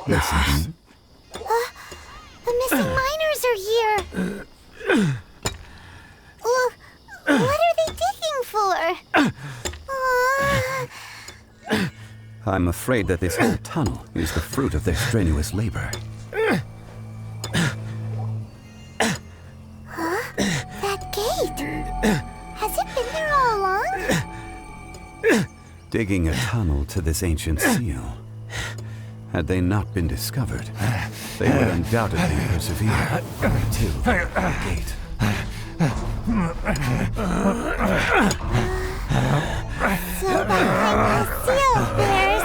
Listen. The missing miners are here. What are they digging for? I'm afraid that this whole tunnel is the fruit of their strenuous labor. That gate. Has it been there all along? Digging a tunnel to this ancient seal. Had they not been discovered, they would undoubtedly persevere until the gate. So behind the seal bears.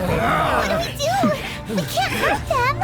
What do we do? We can't hurt them.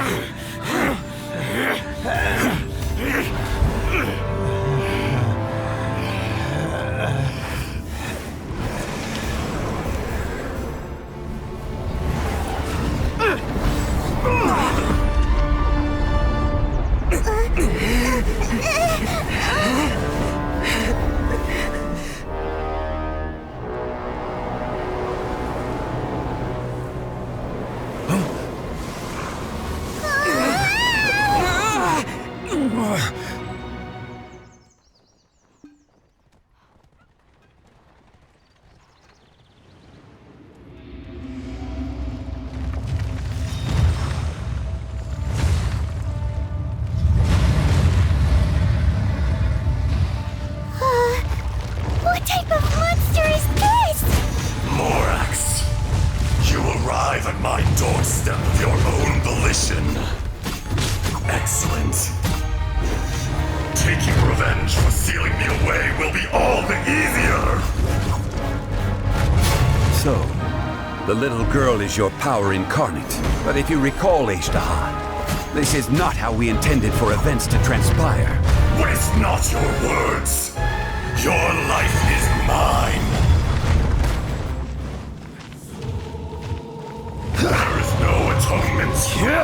What type of monster is this? Morax, you arrive at my doorstep of your own volition. Excellent. Taking revenge for sealing me away will be all the easier. So, the little girl is your power incarnate. But if you recall, Azhdaha, this is not how we intended for events to transpire. Waste not your words. Your life is mine. There is no atonement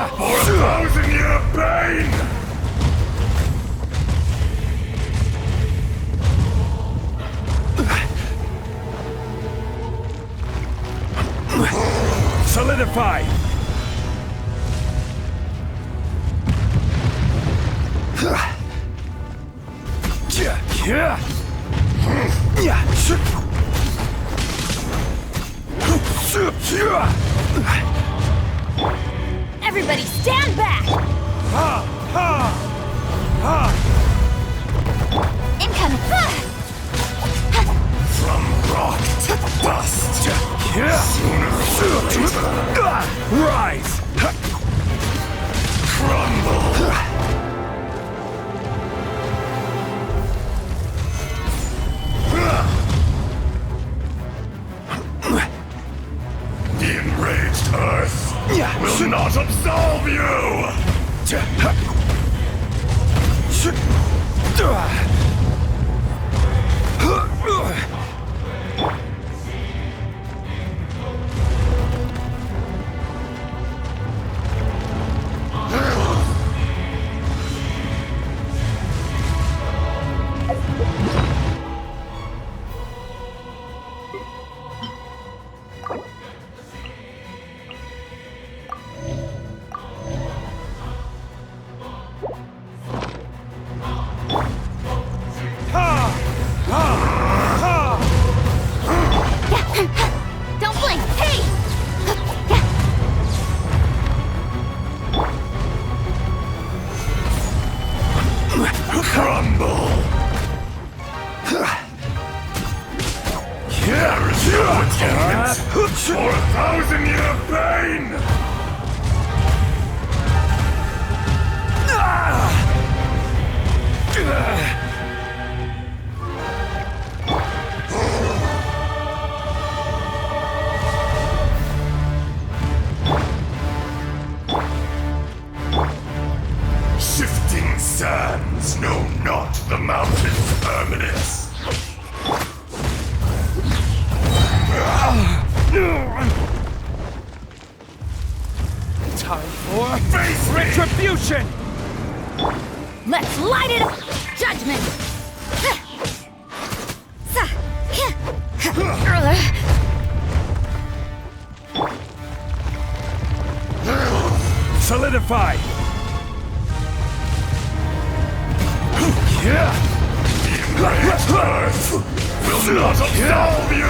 for 1,000-year pain! Solidify! Everybody stand back! Incoming! From rock to dust. Sooner or later. Rise! Crumble. The enraged earth will not absolve you! Time for Face me! retribution! Let's light it up! Judgment! Solidify! Earth will not absolve you!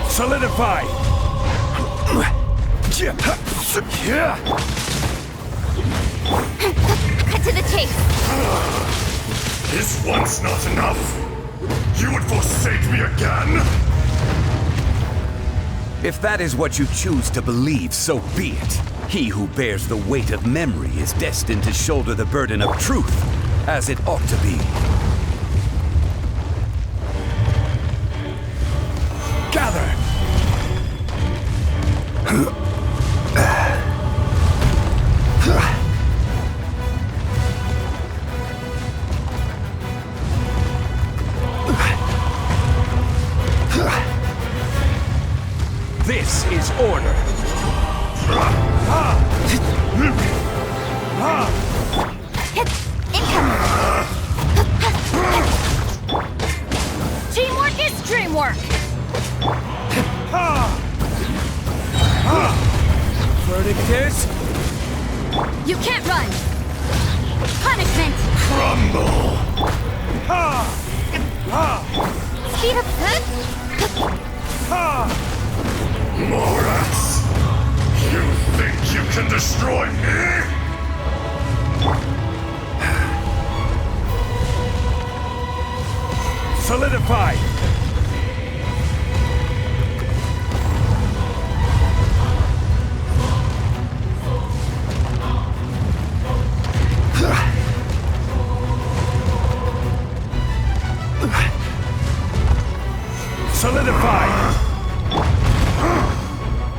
Solidify! Cut to the chase! Is once not enough? You would forsake me again? If that is what you choose to believe, so be it. He who bears the weight of memory is destined to shoulder the burden of truth, as it ought to be. Gather! This is order. Incoming! Teamwork is dreamwork! Verdict is... You can't run! Punishment! Crumble! Speed up, Morax! You think you can destroy me? Solidify! Solidify!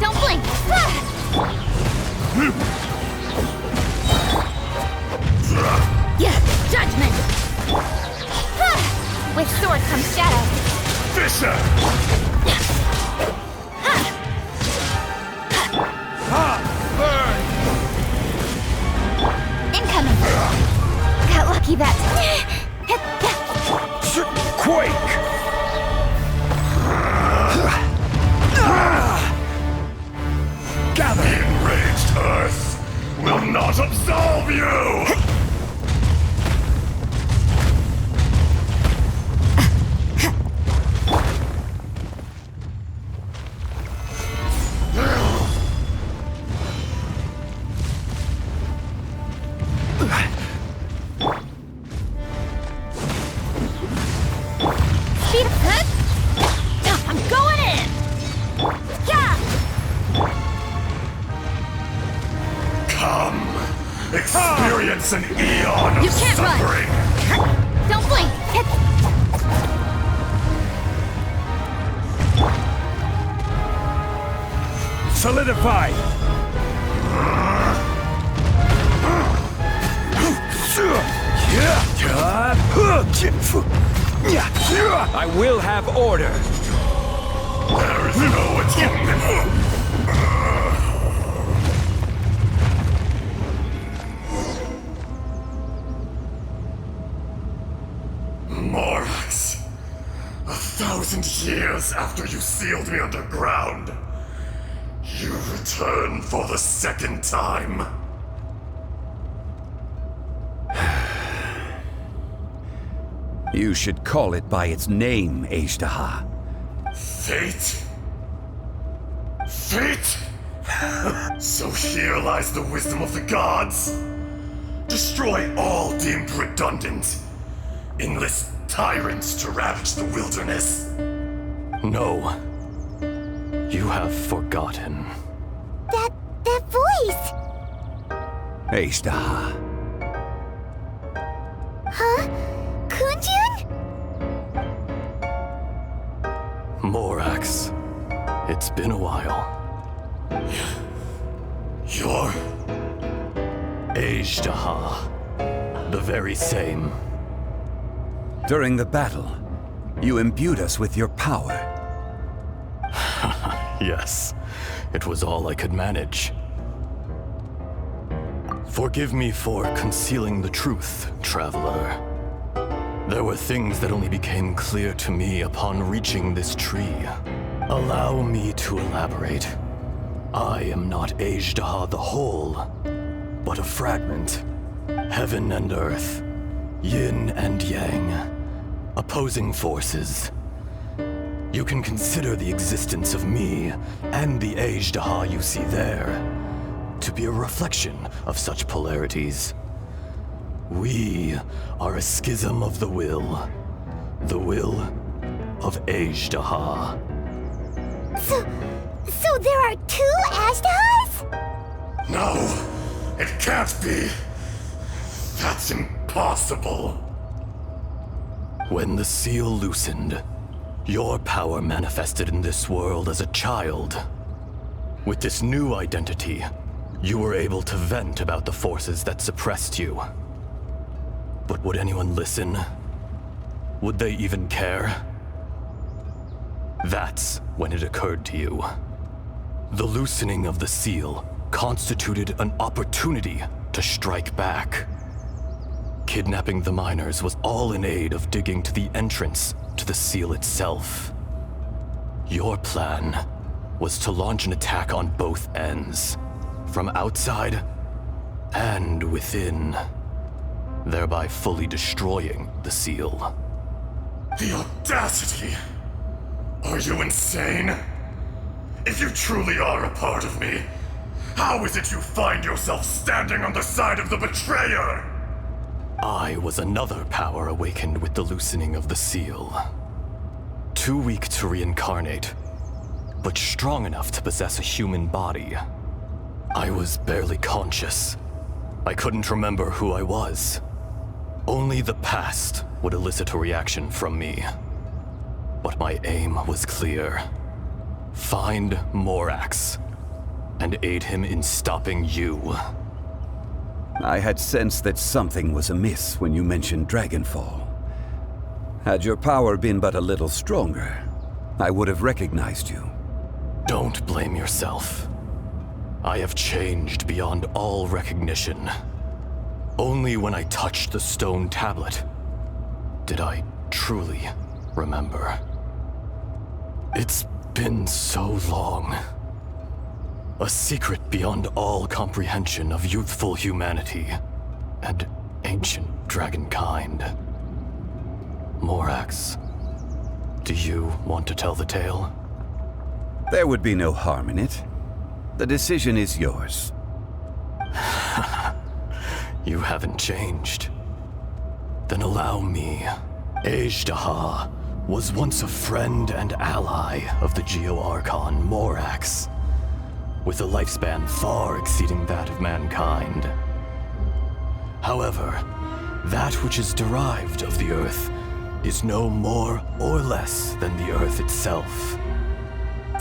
Don't blink! Yeah, judgment! With sword comes shadow. Fisher! Burn! Incoming! Got lucky that... Quake! Gather! Enraged Earth will not absolve you! Speed up, I'm going in! Yeah! Come, experience an eon of You can't run. suffering! Don't blink! Solidify! I will have order! There is no atonement! Morax, 1,000 years after you sealed me underground, you return for the second time. You should call it by its name, Azhdaha. Fate? Fate? So here lies the wisdom of the gods. Destroy all deemed redundant. Enlist tyrants to ravage the wilderness. No. You have forgotten. That voice! Azhdaha. Huh? Kunjun? Morax. It's been a while. You're... Azhdaha. The very same. During the battle, you imbued us with your power. Yes, it was all I could manage. Forgive me for concealing the truth, traveler. There were things that only became clear to me upon reaching this tree. Allow me to elaborate. I am not Azhdaha the whole, but a fragment. Heaven and earth, yin and yang, opposing forces. You can consider the existence of me and the Azhdaha you see there to be a reflection of such polarities. We are a schism of the will of Azhdaha. So there are two Azhdahas? No, it can't be. That's impossible. When the seal loosened, your power manifested in this world as a child. With this new identity, you were able to vent about the forces that suppressed you. But would anyone listen? Would they even care? That's when it occurred to you. The loosening of the seal constituted an opportunity to strike back. Kidnapping the miners was all in aid of digging to the entrance to the seal itself. Your plan was to launch an attack on both ends, from outside and within, thereby fully destroying the seal. The audacity! Are you insane? If you truly are a part of me, how is it you find yourself standing on the side of the betrayer? I was another power awakened with the loosening of the seal. Too weak to reincarnate, but strong enough to possess a human body. I was barely conscious. I couldn't remember who I was. Only the past would elicit a reaction from me. But my aim was clear. Find Morax and aid him in stopping you. I had sensed that something was amiss when you mentioned Dragonfall. Had your power been but a little stronger, I would have recognized you. Don't blame yourself. I have changed beyond all recognition. Only when I touched the stone tablet did I truly remember. It's been so long. A secret beyond all comprehension of youthful humanity and ancient dragonkind. Morax, do you want to tell the tale? There would be no harm in it. The decision is yours. You haven't changed. Then allow me. Azhdaha was once a friend and ally of the Geo-Archon Morax, with a lifespan far exceeding that of mankind. However, that which is derived of the Earth is no more or less than the Earth itself.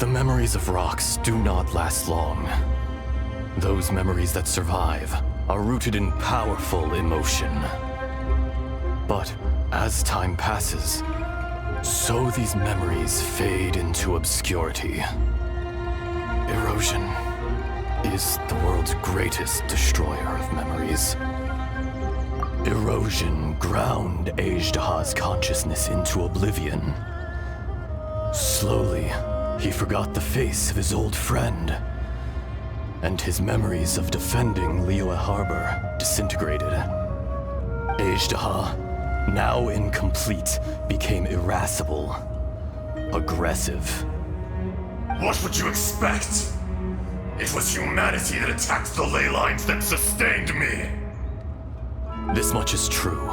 The memories of rocks do not last long. Those memories that survive are rooted in powerful emotion. But as time passes, so these memories fade into obscurity. Erosion is the world's greatest destroyer of memories. Erosion ground Azhdaha's consciousness into oblivion. Slowly, he forgot the face of his old friend, and his memories of defending Liyue Harbor disintegrated. Azhdaha, now incomplete, became irascible, aggressive. What would you expect? It was humanity that attacked the ley lines that sustained me. This much is true,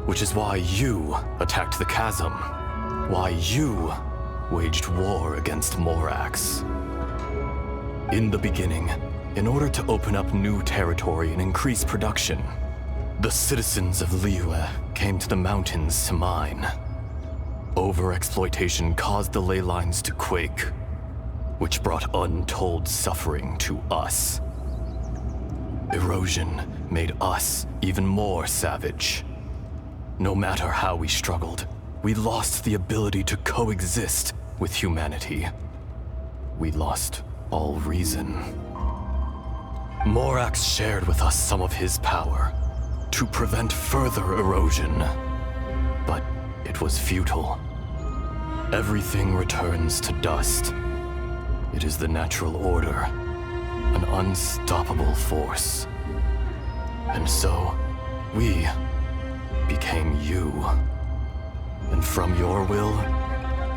which is why you attacked the chasm, why you waged war against Morax. In the beginning, in order to open up new territory and increase production, the citizens of Liyue came to the mountains to mine. Overexploitation caused the ley lines to quake. which brought untold suffering to us. Erosion made us even more savage. No matter how we struggled, we lost the ability to coexist with humanity. We lost all reason. Morax shared with us some of his power to prevent further erosion, but it was futile. Everything returns to dust. It is the natural order, an unstoppable force. And so, we became you. And from your will,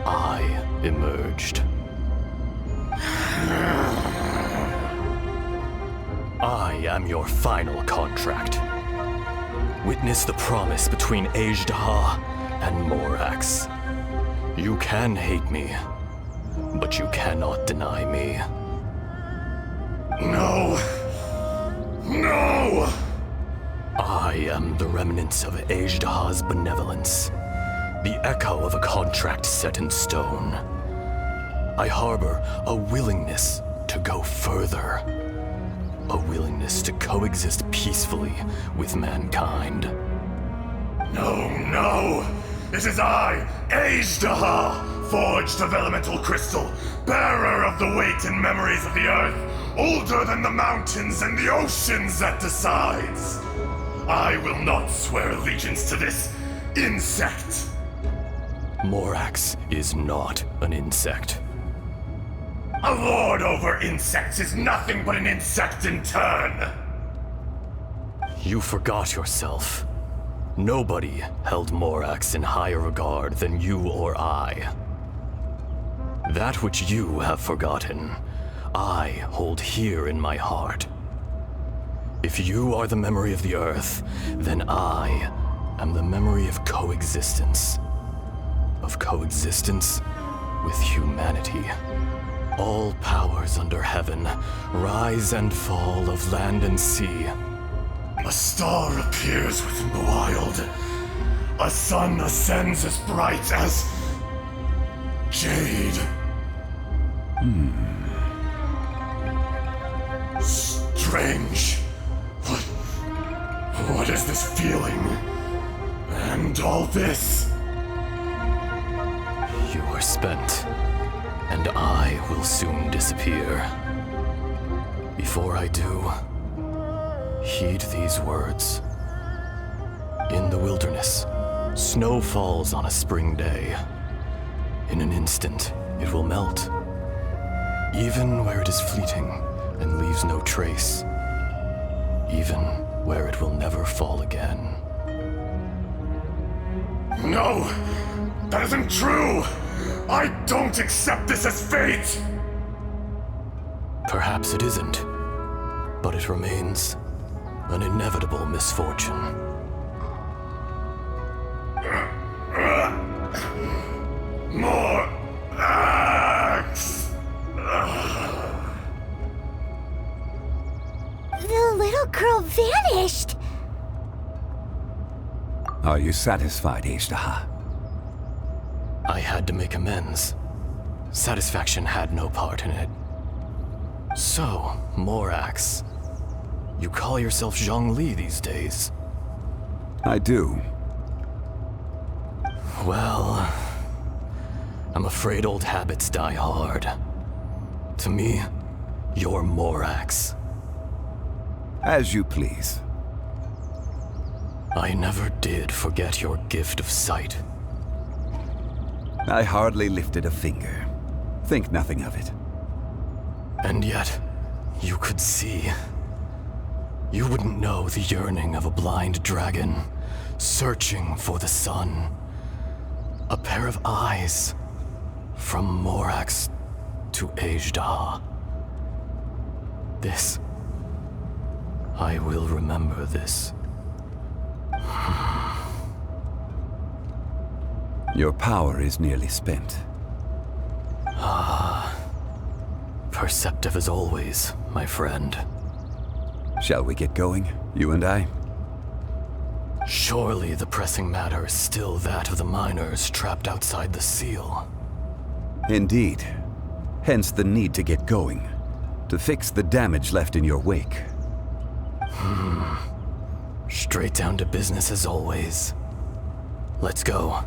I emerged. I am your final contract. Witness the promise between Azhdaha and Morax. You can hate me, but you cannot deny me. No! No! I am the remnants of Azhdaha's benevolence, the echo of a contract set in stone. I harbor a willingness to go further, a willingness to coexist peacefully with mankind. No, no! It is I, Azhdaha, forged of elemental crystal, bearer of the weight and memories of the earth, older than the mountains and the oceans that decides. I will not swear allegiance to this insect. Morax is not an insect. A lord over insects is nothing but an insect in turn. You forgot yourself. Nobody held Morax in higher regard than you or I. That which you have forgotten, I hold here in my heart. If you are the memory of the Earth, then I am the memory of coexistence. Of coexistence with humanity. All powers under heaven, rise and fall of land and sea. A star appears within the wild. A sun ascends as bright as jade. Strange. What is this feeling? And all this? You are spent, and I will soon disappear. Before I do, heed these words. In the wilderness, snow falls on a spring day. In an instant, it will melt. Even where it is fleeting and leaves no trace. Even where it will never fall again. No! That isn't true! I don't accept this as fate! Perhaps it isn't, but it remains an inevitable misfortune. More axe! The little girl vanished! Are you satisfied, Azhdaha? I had to make amends. Satisfaction had no part in it. So, Morax, you call yourself Zhongli these days? I do. Well, I'm afraid old habits die hard. To me, you're Morax. As you please. I never did forget your gift of sight. I hardly lifted a finger. Think nothing of it. And yet, you could see. You wouldn't know the yearning of a blind dragon, searching for the sun. A pair of eyes, from Morax to Azhdaha. This, I will remember this. Your power is nearly spent. Perceptive as always, my friend. Shall we get going, you and I? Surely the pressing matter is still that of the miners trapped outside the seal. Indeed. Hence the need to get going, to fix the damage left in your wake. Straight down to business as always. Let's go.